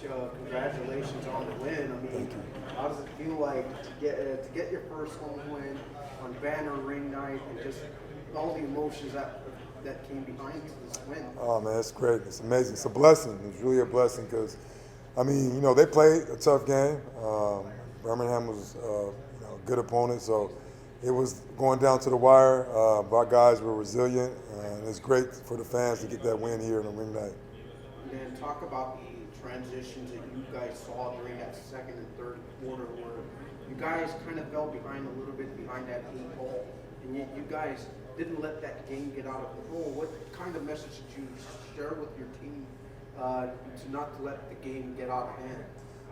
Congratulations on the win. I mean, how does it feel like to get your first home win on banner ring night and just all the emotions that came behind this win? Oh man, it's great. It's amazing. It's a blessing. It's really a blessing because, I mean, you know, they played a tough game. Birmingham was a good opponent, so it was going down to the wire. But our guys were resilient, and it's great for the fans to get that win here on the ring night. And then talk about the transitions that you guys saw during that second and third quarter where you guys kind of fell behind a little bit behind that 8-ball, and yet you guys didn't let that game get out of control. What kind of message did you share with your team to not to let the game get out of hand?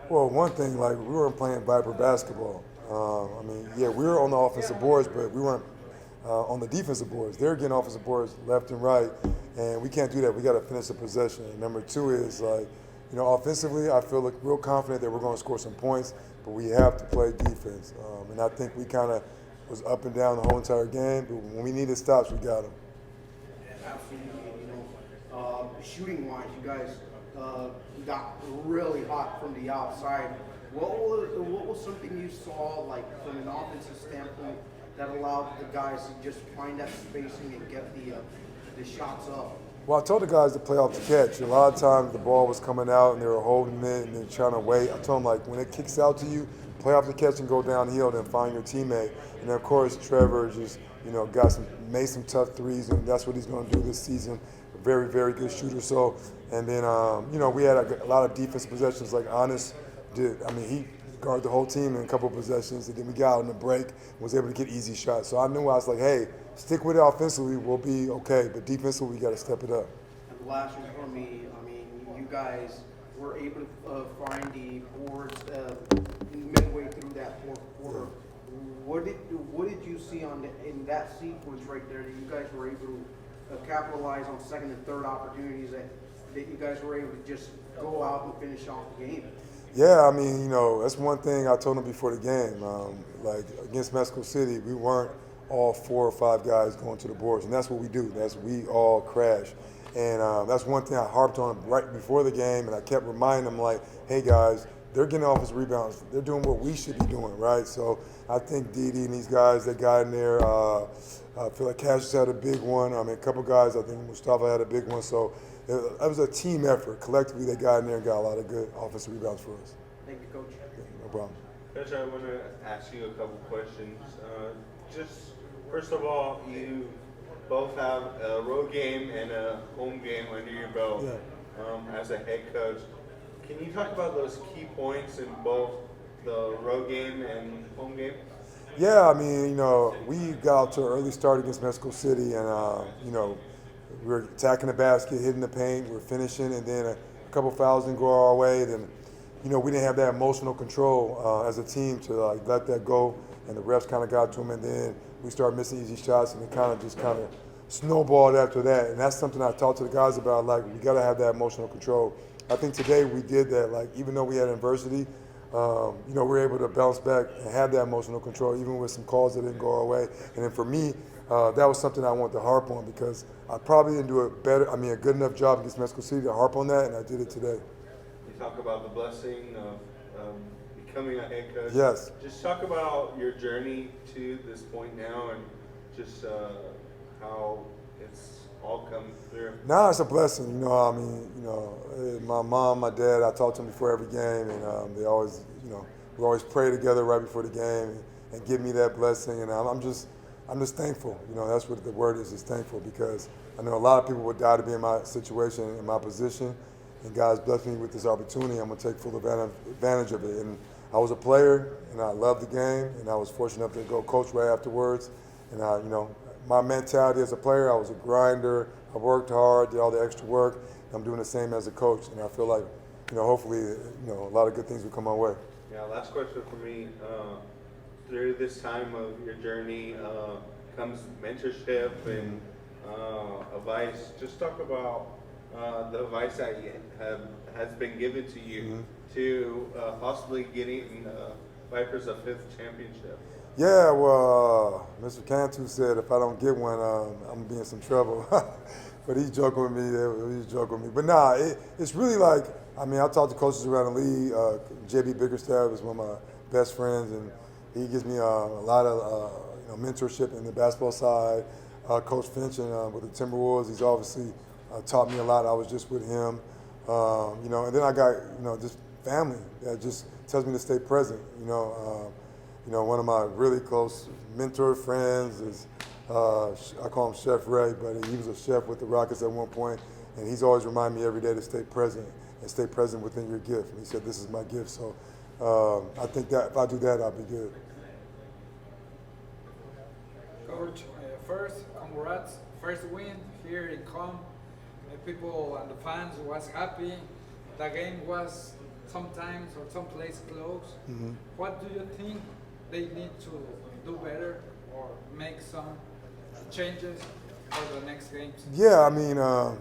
Well, one thing, like, we weren't playing Viper basketball. I mean, yeah, we were on the offensive boards, but we weren't on the defensive boards. They're getting offensive boards left and right, and we can't do that. We got to finish the possession. And number two is, like, you know, offensively, I feel like real confident that we're going to score some points, but we have to play defense. And I think we kind of was up and down the whole entire game, but when we needed stops, we got them. Absolutely. You know, shooting-wise, you guys got really hot from the outside. What was something you saw, like, from an offensive standpoint that allowed the guys to just find that spacing and get the shots up? Well, I told the guys to play off the catch. A lot of times the ball was coming out and they were holding it and then trying to wait. I told them, like, when it kicks out to you, play off the catch and go downhill, then find your teammate. And then, of course, Trevor just, you know, made some tough threes, and that's what he's going to do this season. A very, very good shooter. So, and then, you know, we had a lot of defensive possessions. Like Honest did. I mean, he guarded the whole team in a couple of possessions, and then we got on the break and was able to get easy shots. So I knew, I was like, hey, stick with it offensively, we'll be okay. But defensively, we got to step it up. And the last one for me, I mean, you guys were able to find the boards midway through that fourth quarter. What did you see in that sequence right there that you guys were able to capitalize on second and third opportunities that you guys were able to just go out and finish off the game? Yeah, I mean, you know, that's one thing I told them before the game. Like, against Mexico City, we weren't all 4 or 5 guys going to the boards, and that's what we do. We all crash. And that's one thing I harped on right before the game, and I kept reminding them, like, hey, guys, they're getting offensive rebounds. They're doing what we should be doing, right? So I think Didi and these guys that got in there, I feel like Cassius had a big one. I mean, a couple guys, I think Mustafa had a big one. So it was a team effort. Collectively, they got in there and got a lot of good offensive rebounds for us. Thank you, Coach. Yeah, no problem. Coach, I want to ask you a couple questions. Just first of all, you both have a road game and a home game under your belt as a head coach. Can you talk about those key points in both the road game and home game? Yeah, I mean, you know, we got out to an early start against Mexico City, and, you know, we were attacking the basket, hitting the paint, we were finishing, and then a couple fouls didn't go our way. Then, you know, we didn't have that emotional control as a team to, like, let that go, and the refs kind of got to them, and then we started missing easy shots, and it kind of snowballed after that. And that's something I talked to the guys about, like, we got to have that emotional control. I think today we did that. Like, even though we had adversity, you know, we were able to bounce back and have that emotional control, even with some calls that didn't go our way. And then for me, that was something I wanted to harp on because I probably didn't do a good enough job against Mexico City to harp on that, and I did it today. You talk about the blessing of becoming a head coach. Yes. Just talk about your journey to this point now and just how it's all come through. Nah, it's a blessing. You know, I mean, you know, my mom, my dad, I talk to them before every game, and they always, you know, we always pray together right before the game and give me that blessing. And I'm just thankful. You know, that's what the word is thankful, because I know a lot of people would die to be in my situation, in my position, and God's blessed me with this opportunity. I'm going to take full advantage of it. And I was a player, and I loved the game, and I was fortunate enough to go coach right afterwards. And you know, my mentality as a player, I was a grinder. I worked hard, did all the extra work. I'm doing the same as a coach, and I feel like, you know, hopefully, you know, a lot of good things will come my way. Yeah, last question for me. Through this time of your journey comes mentorship and advice. Just talk about the advice that has been given to you to possibly getting Vipers a 5th championship. Yeah, well, Mr. Cantu said if I don't get one, I'm going to be in some trouble. But he's joking with me. He's joking with me. But nah, it's really like, I mean, I talk to coaches around the league. JB Bickerstaff is one of my best friends, and he gives me a lot of mentorship in the basketball side. Coach Finch with the Timberwolves, he's obviously taught me a lot. I was just with him, and then I got just family that just tells me to stay present. One of my really close mentor friends is I call him Chef Ray, but he was a chef with the Rockets at one point, and he's always reminded me every day to stay present and stay present within your gift. And he said, "This is my gift." So I think that if I do that, I'll be good. Coach, first, congrats. First win here in Com. People and the fans was happy. The game was sometimes or some place close. Mm-hmm. What do you think they need to do better or make some changes for the next games? Yeah, I mean, I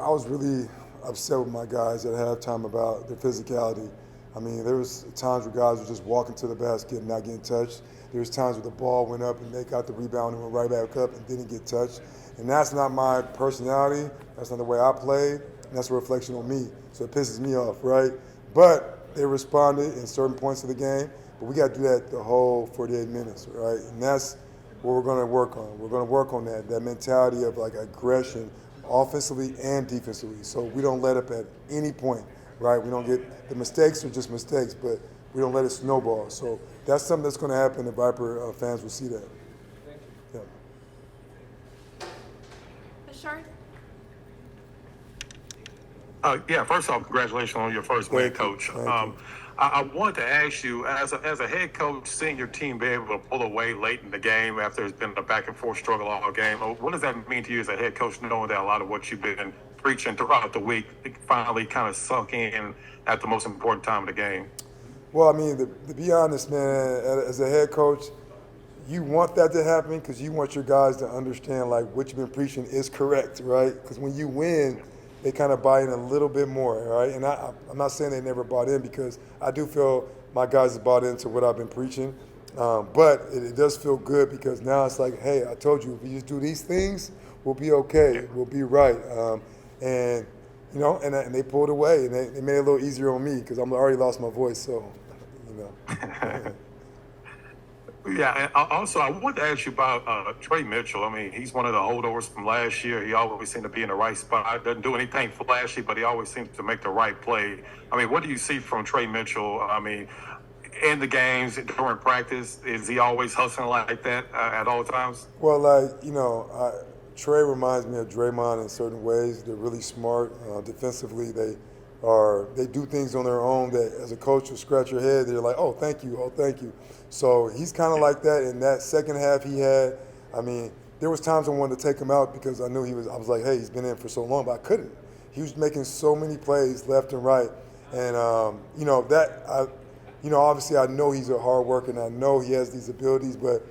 was really upset with my guys at halftime about their physicality. I mean, there was times where guys were just walking to the basket and not getting touched. There was times where the ball went up and they got the rebound and went right back up and didn't get touched. And that's not my personality. That's not the way I played. And that's a reflection on me. So it pisses me off, right? But they responded in certain points of the game. But we got to do that the whole 48 minutes, right? And that's what we're going to work on. We're going to work on that mentality of like aggression, offensively and defensively. So we don't let up at any point, right? We don't get, the mistakes are just mistakes, but we don't let it snowball. So that's something that's going to happen. The Viper fans will see that. Thank you. Yeah. Bashard? Yeah, first off, congratulations on your first win, Coach. Thank you. I wanted to ask you, as a head coach, seeing your team be able to pull away late in the game after it's been a back-and-forth struggle all game, what does that mean to you as a head coach, knowing that a lot of what you've been preaching throughout the week finally kind of sunk in at the most important time of the game? Well, I mean, to be honest, man, as a head coach, you want that to happen because you want your guys to understand, like, what you've been preaching is correct, right? Because when you win, they kind of buy in a little bit more, right? And I'm not saying they never bought in because I do feel my guys have bought into what I've been preaching. But it does feel good because now it's like, hey, I told you, if we just do these things, we'll be okay. We'll be right. And they pulled away, and they made it a little easier on me because I'm already lost my voice, so, Yeah, and also I wanted to ask you about Trey Mitchell. I mean, he's one of the holdovers from last year. He always seemed to be in the right spot. Doesn't do anything flashy, but he always seems to make the right play. I mean, what do you see from Trey Mitchell? I mean, in the games, during practice, is he always hustling like that at all times? Well, Trey reminds me of Draymond in certain ways. They're really smart. Defensively, they do things on their own that as a coach will scratch your head. They're like, oh, thank you. So he's kind of like that. In that second half he had, I mean, there was times I wanted to take him out because I knew I was like, hey, he's been in for so long, but I couldn't. He was making so many plays left and right. And, obviously I know he's a hard worker and I know he has these abilities, but,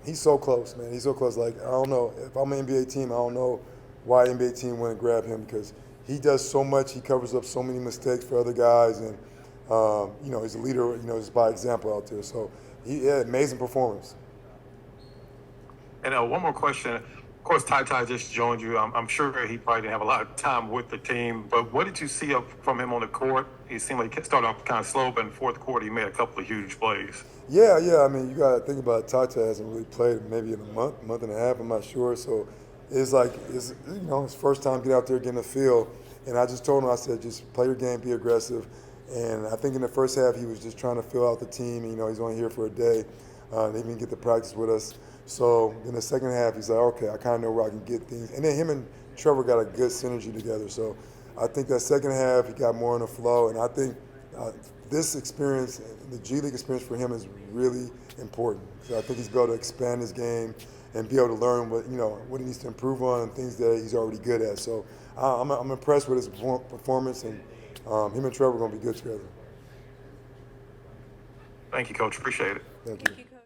he's so close, man. He's so close. Like, I don't know. If I'm an NBA team, I don't know why an NBA team wouldn't grab him because he does so much. He covers up so many mistakes for other guys. And, he's a leader, just by example out there. So, amazing performance. And one more question. Of course, Ty just joined you. I'm sure he probably didn't have a lot of time with the team, but what did you see from him on the court? He seemed like he started off kind of slow, but in the fourth quarter, he made a couple of huge plays. Yeah. I mean, you got to think about it. Ty hasn't really played maybe in a month and a half. I'm not sure. So it's like his first time get out there getting a feel. And I just told him, I said, just play your game, be aggressive. And I think in the first half, he was just trying to fill out the team. He's only here for a day. They didn't get to practice with us. So in the second half, he's like, okay, I kind of know where I can get things. And then him and Trevor got a good synergy together. So I think that second half, he got more in the flow. And I think this experience, the G League experience for him is really important. So I think he's able to expand his game and be able to learn what he needs to improve on and things that he's already good at. So I'm impressed with his performance, and him and Trevor are going to be good together. Thank you, Coach. Appreciate it. Thank you. Thank you, Coach.